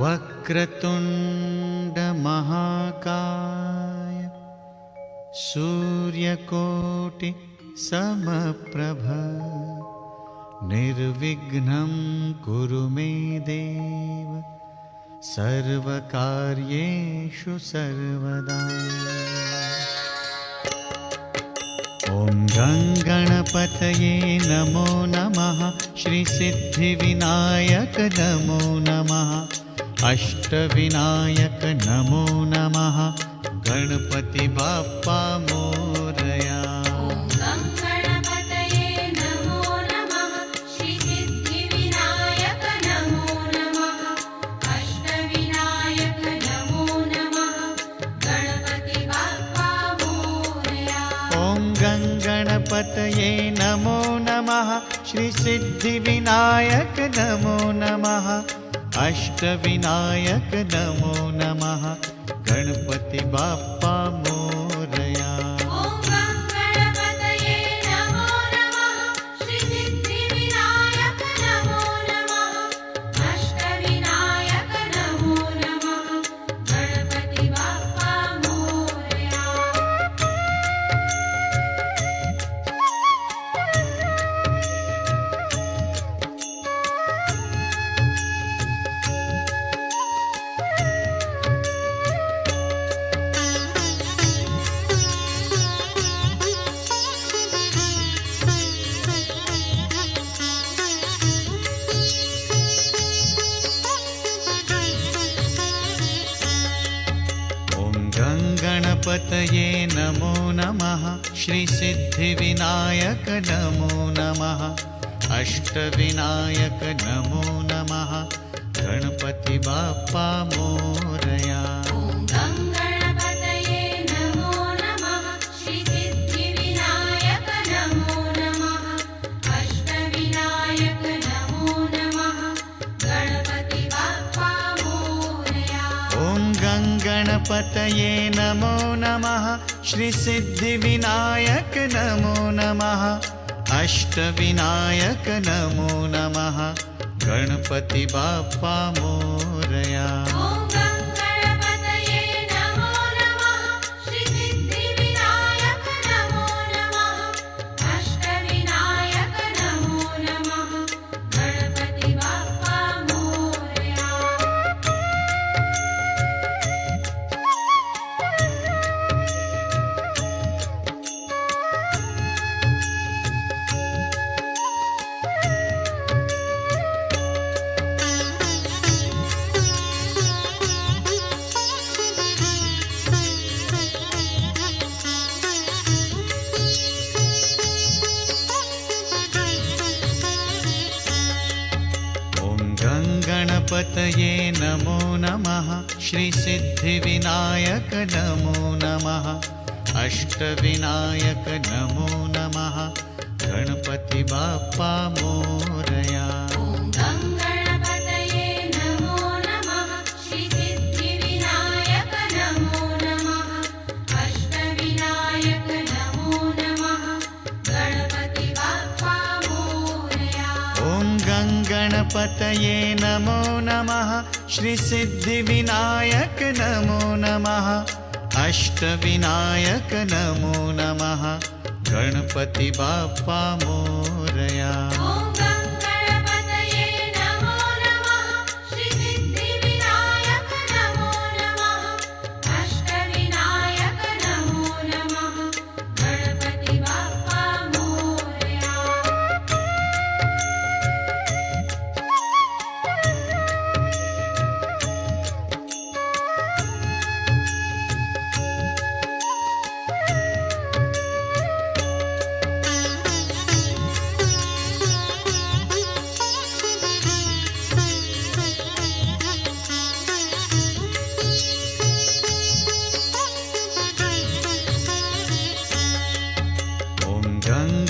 वक्रतुंड महाकाय सूर्यकोटि समप्रभ निर्विघ्नं कुरु मे देव सर्वकार्येषु सर्वदा। ॐ गणपतये नमो नमः। श्री सिद्धिविनायक नमो नमः। अष्टविनायक नमो नमः। गणपति बाप्पा मोरया। गणपतये नमो नमः। श्री सिद्धिविनायक नमो नमः। अष्टविनायक नमो नमः। गणपति बाप्पा मोरया। गणपतये नमो नमः। श्री सिद्धिविनायक नमो नमः। अष्टविनायक नमो नमः। गणपति बाप्पा मोरया। गणपतये नमो नमः। श्री सिद्धिविनायक नमो नमः। अष्टविनायक नमो नमः। गणपति बाप्पा मोरया। गणपतये नमो नमः। श्री सिद्धिविनायक नमो नमः। अष्टविनायक नमो नमः। गणपति बाप्पा मोरया। गणपतये नमो नमः। श्री सिद्धिविनायक नमो नमः। अष्टविनायक नमो नमः। गणपति बाप्पा मोरया।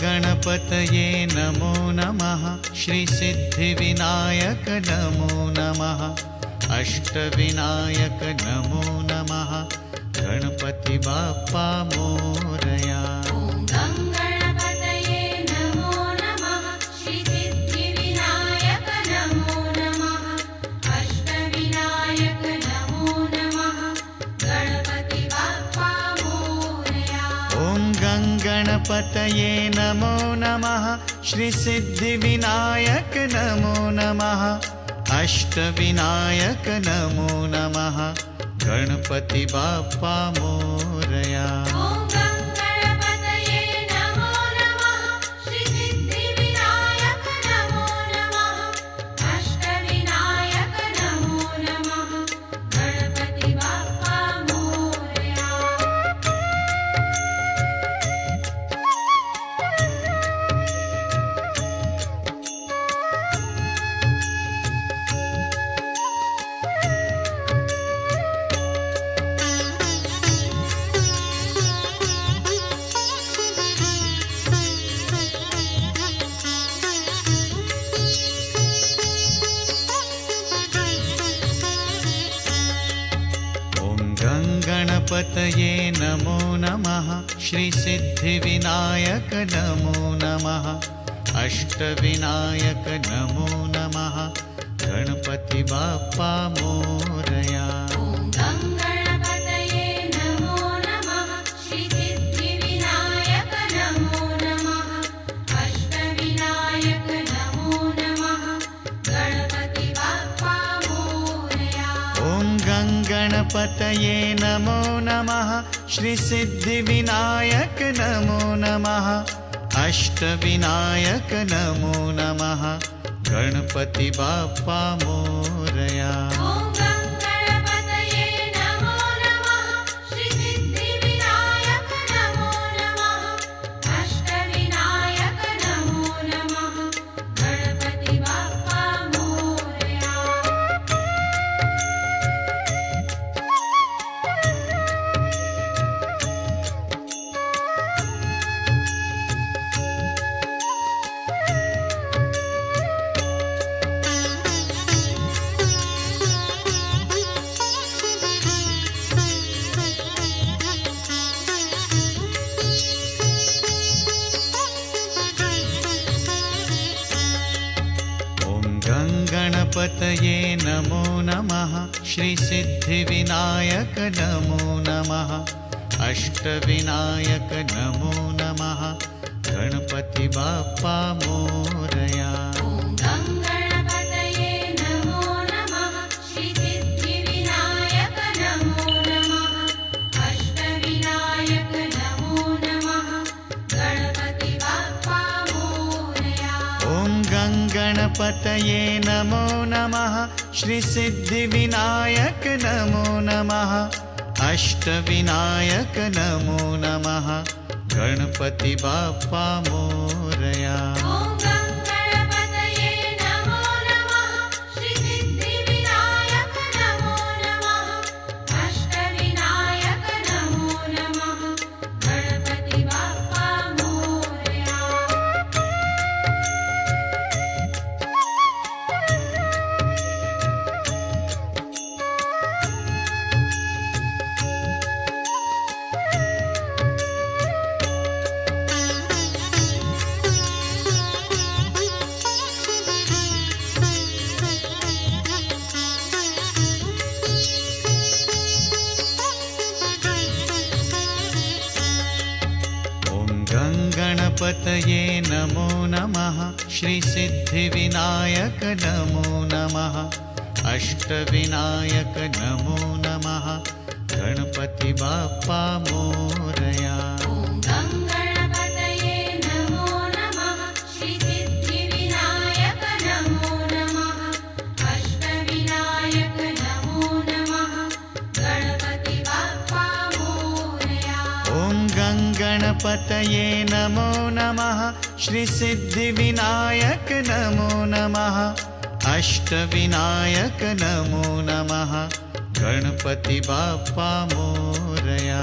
गणपतये नमो नमः। श्री सिद्धिविनायक नमो नमः। अष्टविनायक नमो नमः। गणपति बाप्पा मोरया। श्री सिद्धिविनायक नमो नमः। अष्टविनायक गणपतये नमो नमः श्रीसिद्धिविनायक नमो नमः अष्टविनायक नमो नमः गणपति बाप्पा मोरया। गणपतये नमो नमः श्रीसिद्धिविनायक नमो नमः अष्टविनायक नमो नमः गणपति बाप्पा मोरया। गणपतये नमो नमः श्रीसिद्धिविनायक नमो नमः अष्टविनायक नमो नमः गणपति बाप्पा मोरया। गणपतये नमो नमः श्रीसिद्धिविनायक नमो नमः अष्टविनायक नमो नमः गणपति बाप्पा मोरया। गणपतये नमो नमः श्रीसिद्धिविनायक नमो नमः अष्टविनायक नमो नमः गणपति बाप्पा मोरया। गणपतये नमो नमः श्रीसिद्धिविनायक नमो नमः अष्टविनायक नमो नमः गणपति बाप्पा मोरया। गणपतये नमो नमः श्रीसिद्धिविनायक नमो नमः अष्टविनायक नमो नमः गणपति बाप्पा मोरया।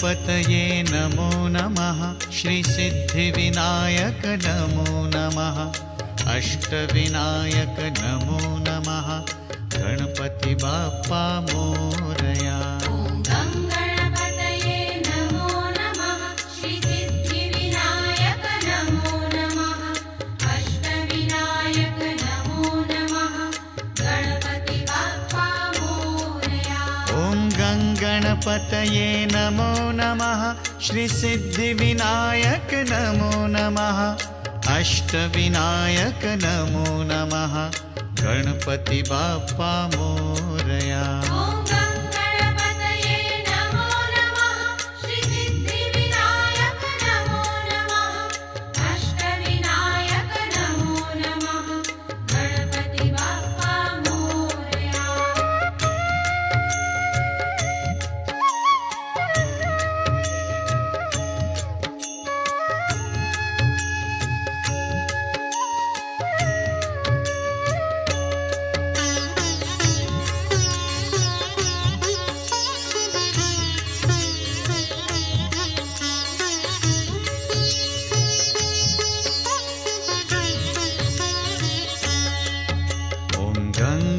गणपतये नमो नमः श्रीसिद्धिविनायक नमो नमः अष्टविनायक नमो नमः गणपति बाप्पा मोरया। गणपतये नमो नमः श्रीसिद्धिविनायक नमो नमः अष्टविनायक नमो नमः गणपति बाप्पा मोरया।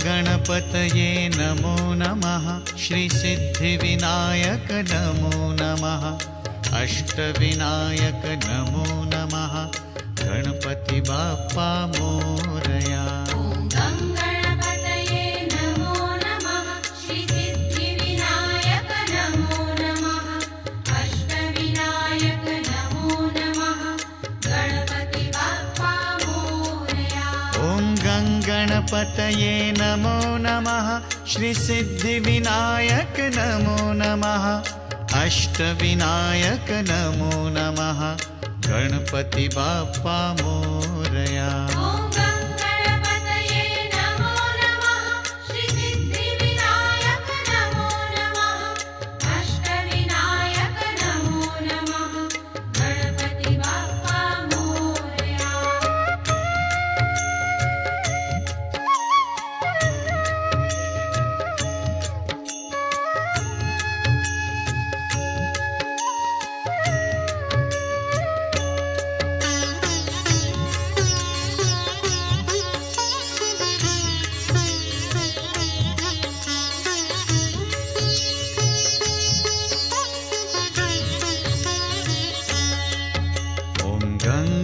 गणपतये नमो नमः श्रीसिद्धिविनायक नमो नमः अष्टविनायक नमो नमः गणपति बाप्पा मोरया। गणपतये नमो नमः श्रीसिद्धिविनायक नमो नमः अष्टविनायक नमो नमः गणपति बाप्पा मोरया।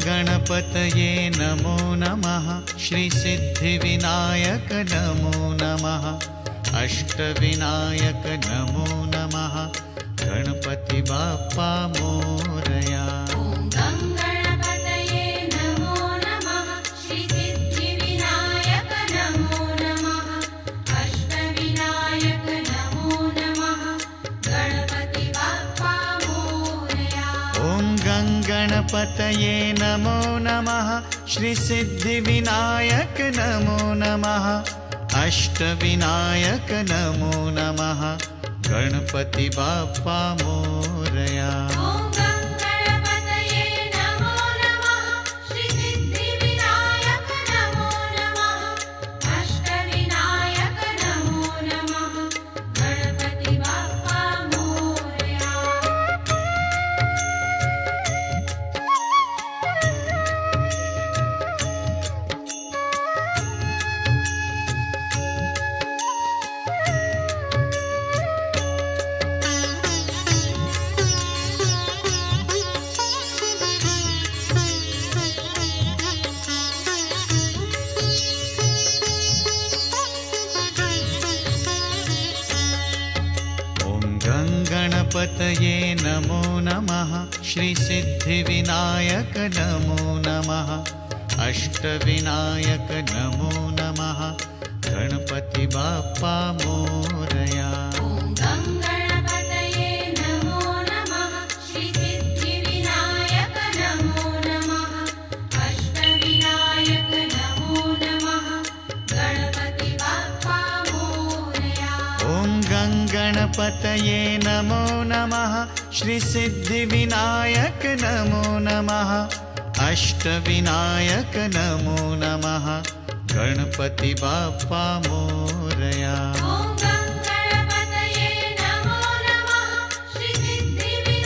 गणपतये नमो नमः श्रीसिद्धिविनायक नमो नमः अष्टविनायक नमो नमः गणपति बाप्पा मोरया। गणपतये नमो नमः श्रीसिद्धिविनायक नमो नमः अष्टविनायक नमो नमः गणपति बाप्पा मोरया। गणपतये नमो नमः श्रीसिद्धिविनायक नमो नमः अष्टविनायक नमो नमः गणपति बाप्पा मोरया। गणपतये नमो नमः श्रीसिद्धिविनायक नमो नमः अष्टविनायक नमो नमः गणपति बाप्पा मोरया। गणपतये नमो नमः श्रीसिद्धिविनायक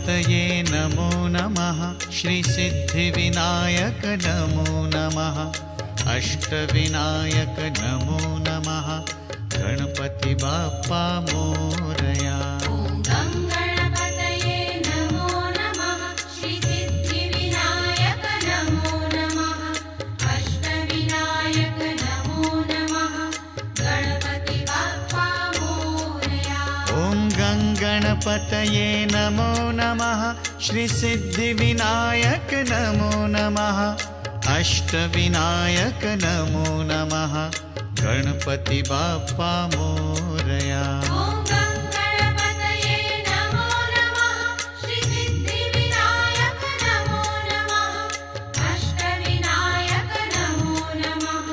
गङ्गणपतये नमो नमः श्रीसिद्धिविनायक नमो नमः अष्टविनायक नमो नमः गणपति बाप्पा मोरया। गङ्गणपतये नमो नमः श्रीसिद्धिविनायक नमो नमः अष्टविनायक नमो नमः गणपति बाप्पा मोरया। ॐ गङ्गणपतये नमो नमः श्रीसिद्धिविनायक नमो नमः अष्टविनायक नमो नमः गणपति बाप्पा मोरया। गङ्गणपतये नमो नमः श्रीसिद्धिविनायक नमो नमः अष्टविनायक नमो नमः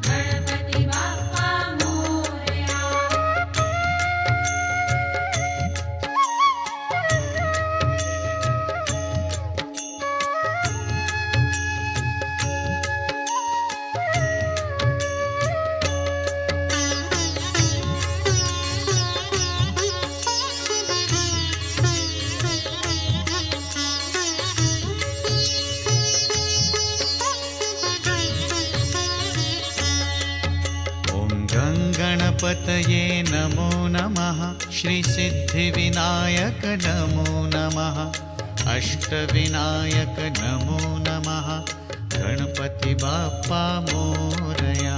गणपति बाप्पा मोरया। गणपतये नमो नमः श्रीसिद्धिविनायक नमो नमः अष्टविनायक नमो नमः गणपति बाप्पा मोरया।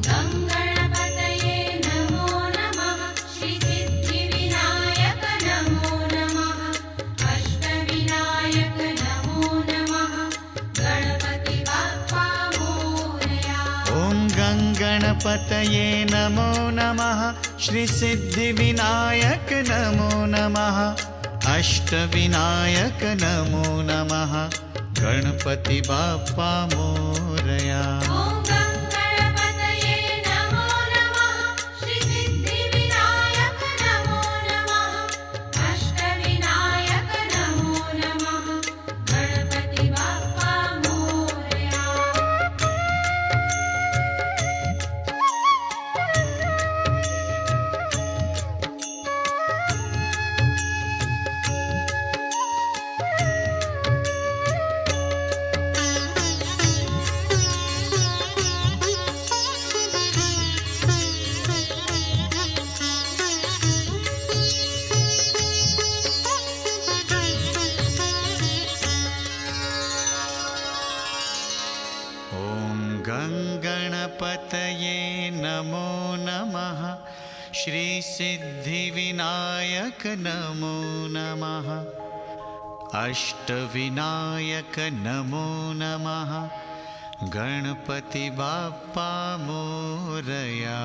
गङ्गणपतये नमो नमः श्रीसिद्धिविनायक नमो नमः अष्टविनायक नमो नमः गणपति बाप्पा मोरया। ॐ गङ्गणपतये नमो नमः श्रीसिद्धिविनायक नमो नमः अष्टविनायक नमो नमः गणपति बाप्पा मोरया। गङ्गणपतये नमो नमः श्रीसिद्धिविनायक नमो नमः अष्टविनायक नमो नमः गणपति बाप्पा मोरया। गङ्गणपतये नमो नमः श्रीसिद्धिविनायक नमो नमः अष्टविनायक नमो नमः गणपति बाप्पा मोरया।